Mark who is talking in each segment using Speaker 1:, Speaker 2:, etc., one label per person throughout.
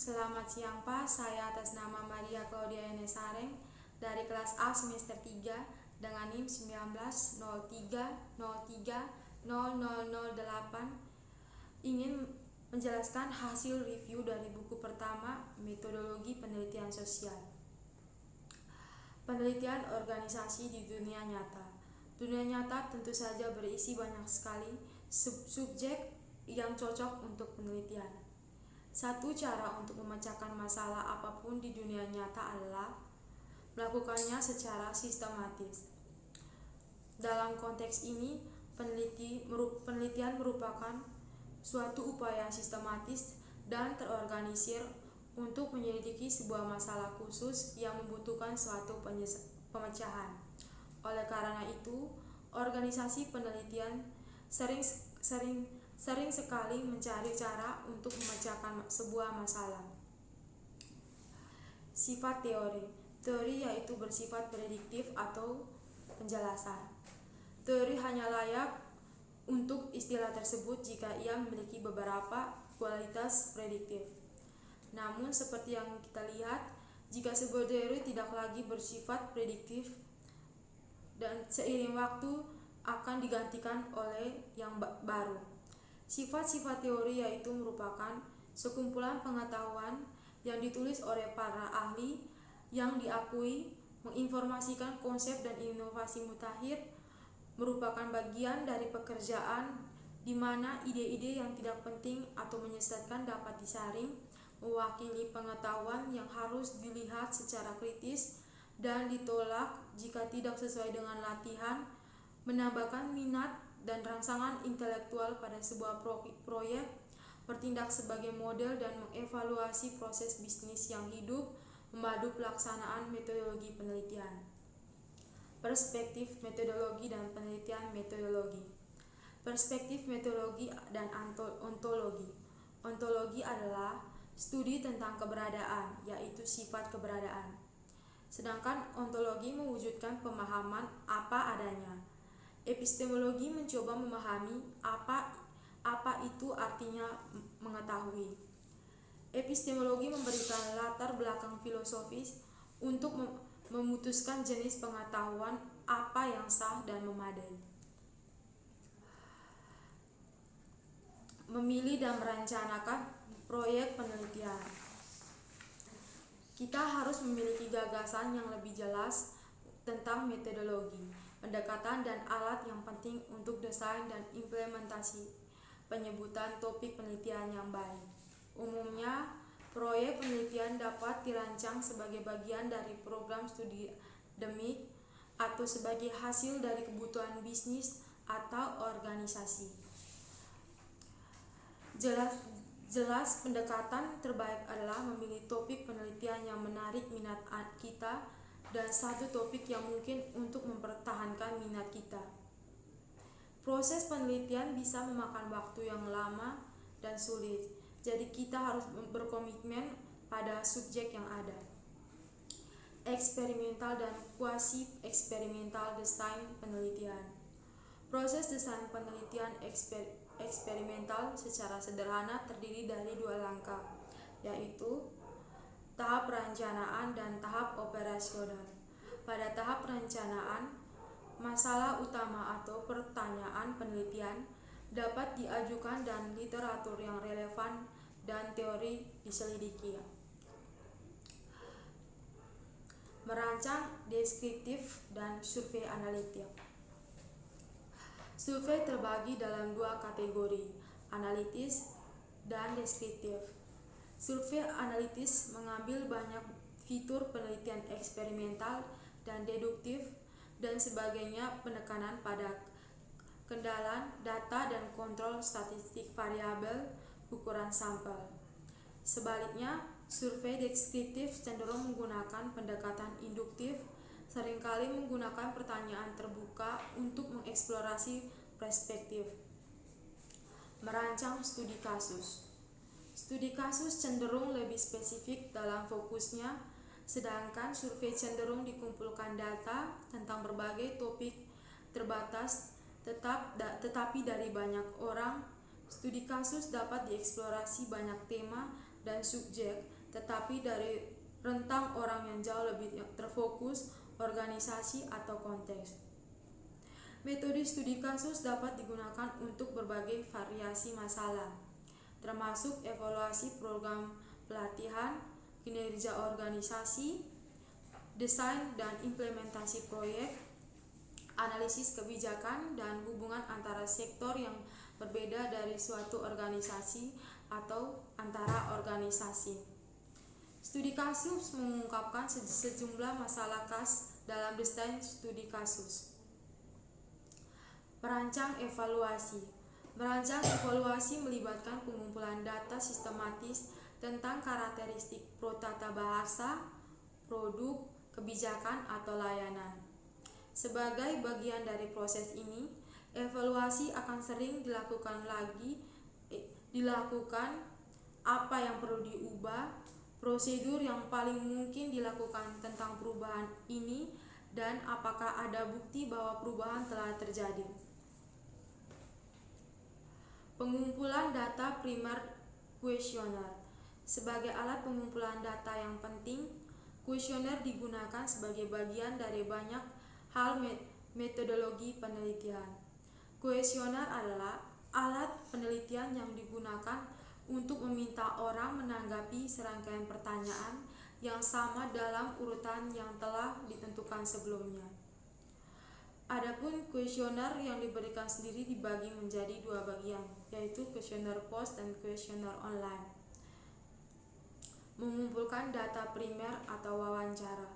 Speaker 1: Selamat siang Pak, saya atas nama Maria Claudia Enesareng dari kelas A semester 3 dengan NIM 1903030008 ingin menjelaskan hasil review dari buku pertama Metodologi Penelitian Sosial. Penelitian organisasi di dunia nyata. Dunia nyata tentu saja berisi banyak sekali subjek yang cocok untuk penelitian. Satu cara untuk memecahkan masalah apapun di dunia nyata adalah melakukannya secara sistematis. Dalam konteks ini, penelitian merupakan suatu upaya sistematis dan terorganisir untuk menyelidiki sebuah masalah khusus yang membutuhkan suatu pemecahan. Oleh karena itu, organisasi penelitian sering sekali mencari cara untuk memecahkan sebuah masalah. Sifat teori. Teori yaitu bersifat prediktif atau penjelasan. Teori hanya layak untuk istilah tersebut jika ia memiliki beberapa kualitas prediktif. Namun seperti yang kita lihat, jika sebuah teori tidak lagi bersifat prediktif dan seiring waktu akan digantikan oleh yang baru. Sifat-sifat teori yaitu merupakan sekumpulan pengetahuan yang ditulis oleh para ahli yang diakui, menginformasikan konsep dan inovasi mutakhir, merupakan bagian dari pekerjaan di mana ide-ide yang tidak penting atau menyesatkan dapat disaring, mewakili pengetahuan yang harus dilihat secara kritis dan ditolak jika tidak sesuai dengan latihan, menambahkan minat dan rangsangan intelektual pada sebuah proyek, bertindak sebagai model dan mengevaluasi proses bisnis yang hidup, memadu pelaksanaan metodologi penelitian. Perspektif metodologi dan penelitian metodologi. Perspektif metodologi dan ontologi. Ontologi adalah studi tentang keberadaan, yaitu sifat keberadaan. Sedangkan ontologi mewujudkan pemahaman apa adanya. Epistemologi mencoba memahami apa itu artinya mengetahui. Epistemologi memberikan latar belakang filosofis untuk memutuskan jenis pengetahuan apa yang sah dan memadai. Memilih dan merencanakan proyek penelitian. Kita harus memiliki gagasan yang lebih jelas tentang metodologi, pendekatan dan alat yang penting untuk desain dan implementasi penyebutan topik penelitian yang baik. Umumnya, proyek penelitian dapat dirancang sebagai bagian dari program studi akademik atau sebagai hasil dari kebutuhan bisnis atau organisasi. Jelas pendekatan terbaik adalah memilih topik penelitian yang menarik minat kita dan satu topik yang mungkin untuk mempertahankan minat kita. Proses penelitian bisa memakan waktu yang lama dan sulit, jadi kita harus berkomitmen pada subjek yang ada. Eksperimental dan kuasi eksperimental desain penelitian. Proses desain penelitian eksperimental secara sederhana terdiri dari dua langkah, yaitu tahap perencanaan dan tahap operasional. Pada tahap perencanaan, masalah utama atau pertanyaan penelitian dapat diajukan dan literatur yang relevan dan teori diselidiki. Merancang deskriptif dan survei analitik. Survei terbagi dalam dua kategori, analitis dan deskriptif. Survei analitis mengambil banyak fitur penelitian eksperimental dan deduktif dan sebagainya, penekanan pada kendala data dan kontrol statistik variabel ukuran sampel. Sebaliknya, survei deskriptif cenderung menggunakan pendekatan induktif, seringkali menggunakan pertanyaan terbuka untuk mengeksplorasi perspektif. Merancang studi kasus. Studi kasus cenderung lebih spesifik dalam fokusnya, sedangkan survei cenderung dikumpulkan data tentang berbagai topik terbatas tetapi dari banyak orang. Studi kasus dapat dieksplorasi banyak tema dan subjek tetapi dari rentang orang yang jauh lebih terfokus, organisasi, atau konteks. Metode studi kasus dapat digunakan untuk berbagai variasi masalah, termasuk evaluasi program pelatihan, kinerja organisasi, desain dan implementasi proyek, analisis kebijakan, dan hubungan antara sektor yang berbeda dari suatu organisasi atau antara organisasi. Studi kasus mengungkapkan sejumlah masalah khas dalam desain studi kasus. Merancang evaluasi. Merancang evaluasi melibatkan pengumpulan data sistematis tentang karakteristik protata bahasa, produk, kebijakan, atau layanan. Sebagai bagian dari proses ini, evaluasi akan sering dilakukan apa yang perlu diubah, prosedur yang paling mungkin dilakukan tentang perubahan ini, dan apakah ada bukti bahwa perubahan telah terjadi. Pengumpulan data primer kuesioner. Sebagai alat pengumpulan data yang penting, kuesioner digunakan sebagai bagian dari banyak hal metodologi penelitian. Kuesioner adalah alat penelitian yang digunakan untuk meminta orang menanggapi serangkaian pertanyaan yang sama dalam urutan yang telah ditentukan sebelumnya. Adapun kuesioner yang diberikan sendiri dibagi menjadi dua bagian, yaitu kuesioner pos dan kuesioner online. Mengumpulkan data primer atau wawancara.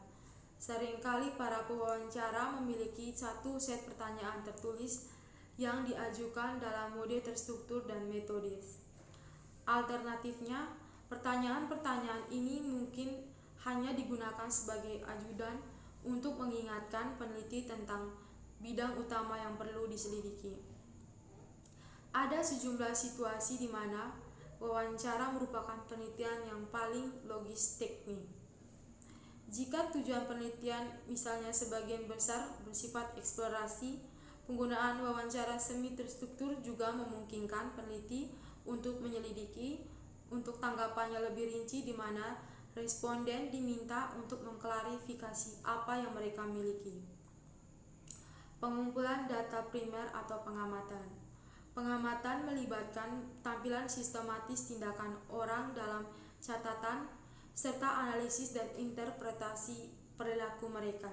Speaker 1: Seringkali para pewawancara memiliki satu set pertanyaan tertulis yang diajukan dalam mode terstruktur dan metodis. Alternatifnya, pertanyaan-pertanyaan ini mungkin hanya digunakan sebagai ajudan untuk mengingatkan peneliti tentang bidang utama yang perlu diselidiki. Ada sejumlah situasi di mana wawancara merupakan penelitian yang paling logis teknik. Jika tujuan penelitian misalnya sebagian besar bersifat eksplorasi, penggunaan wawancara semi terstruktur juga memungkinkan peneliti untuk menyelidiki untuk tanggapannya lebih rinci di mana responden diminta untuk mengklarifikasi apa yang mereka miliki. Pengumpulan data primer atau pengamatan. Pengamatan melibatkan tampilan sistematis tindakan orang dalam catatan serta analisis dan interpretasi perilaku mereka.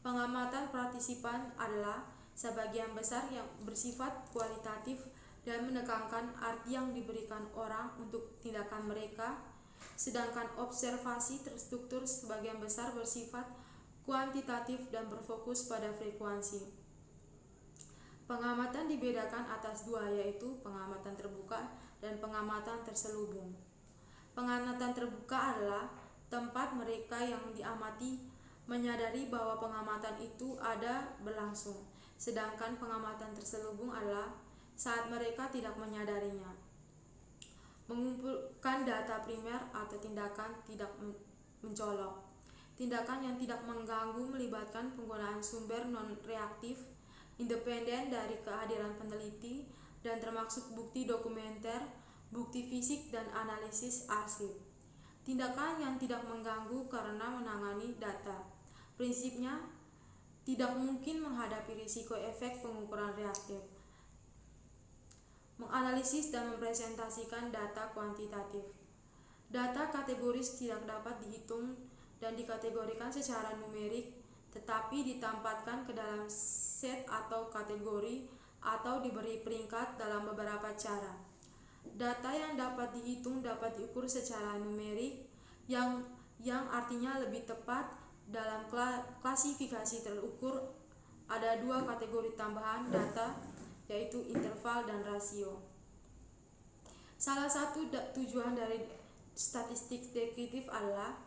Speaker 1: Pengamatan partisipan adalah sebagian besar yang bersifat kualitatif dan menekankan arti yang diberikan orang untuk tindakan mereka, sedangkan observasi terstruktur sebagian besar bersifat kuantitatif dan berfokus pada frekuensi. Pengamatan dibedakan atas dua, yaitu pengamatan terbuka dan pengamatan terselubung. Pengamatan terbuka adalah tempat mereka yang diamati menyadari bahwa pengamatan itu ada berlangsung, sedangkan pengamatan terselubung adalah saat mereka tidak menyadarinya. Mengumpulkan data primer atau tindakan tidak mencolok. Tindakan yang tidak mengganggu melibatkan penggunaan sumber non-reaktif, independen dari kehadiran peneliti, dan termasuk bukti dokumenter, bukti fisik, dan analisis arsip. Tindakan yang tidak mengganggu karena menangani data. Prinsipnya, tidak mungkin menghadapi risiko efek pengukuran reaktif. Menganalisis dan mempresentasikan data kuantitatif. Data kategoris tidak dapat dihitung dan dikategorikan secara numerik, tetapi ditempatkan ke dalam set atau kategori atau diberi peringkat dalam beberapa cara. Data yang dapat dihitung dapat diukur secara numerik, yang artinya lebih tepat. Dalam klasifikasi terukur ada dua kategori tambahan data, yaitu interval dan rasio. Salah satu tujuan dari statistik deskriptif adalah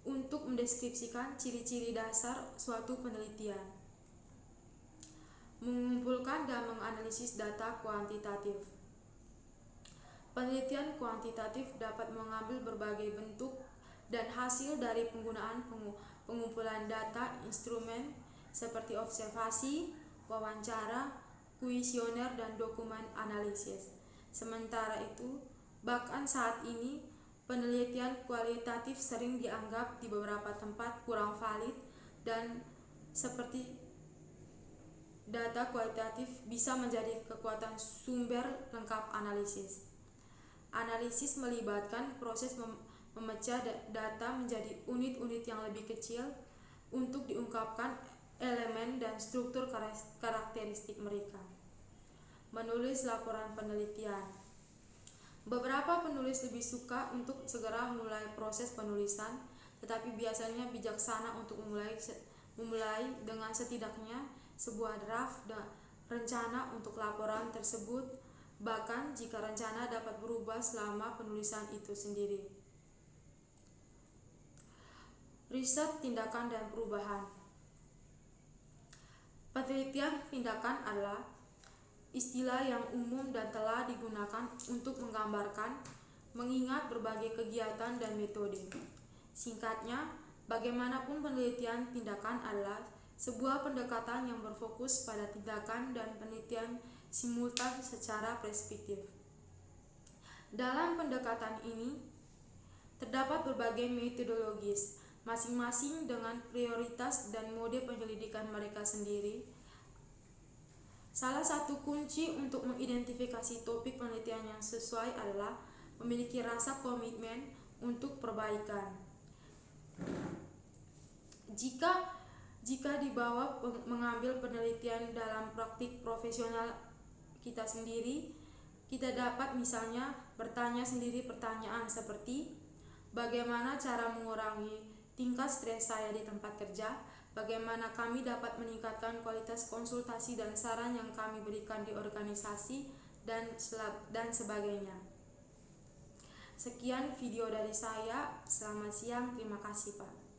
Speaker 1: untuk mendeskripsikan ciri-ciri dasar suatu penelitian, mengumpulkan dan menganalisis data kuantitatif. Penelitian kuantitatif dapat mengambil berbagai bentuk dan hasil dari penggunaan pengumpulan data instrumen seperti observasi, wawancara, kuesioner, dan dokumen analisis. Sementara itu, bahkan saat ini, penelitian kualitatif sering dianggap di beberapa tempat kurang valid, dan seperti data kualitatif bisa menjadi kekuatan sumber lengkap analisis. Analisis melibatkan proses memecah data menjadi unit-unit yang lebih kecil untuk diungkapkan elemen dan struktur karakteristik mereka. Menulis laporan penelitian. Beberapa penulis lebih suka untuk segera memulai proses penulisan, tetapi biasanya bijaksana untuk memulai dengan setidaknya sebuah draft rencana untuk laporan tersebut, bahkan jika rencana dapat berubah selama penulisan itu sendiri. Riset, tindakan, dan perubahan. Penelitian tindakan adalah istilah yang umum dan telah digunakan untuk menggambarkan, mengingat berbagai kegiatan dan metode. Singkatnya, bagaimanapun penelitian tindakan adalah sebuah pendekatan yang berfokus pada tindakan dan penelitian simultan secara perspektif. Dalam pendekatan ini, terdapat berbagai metodologis, masing-masing dengan prioritas dan mode penyelidikan mereka sendiri. Salah satu kunci untuk mengidentifikasi topik penelitian yang sesuai adalah memiliki rasa komitmen untuk perbaikan. Jika dibawa mengambil penelitian dalam praktik profesional kita sendiri, kita dapat misalnya bertanya sendiri pertanyaan seperti, bagaimana cara mengurangi tingkat stres saya di tempat kerja? Bagaimana kami dapat meningkatkan kualitas konsultasi dan saran yang kami berikan di organisasi, dan sebagainya. Sekian video dari saya. Selamat siang. Terima kasih, Pak.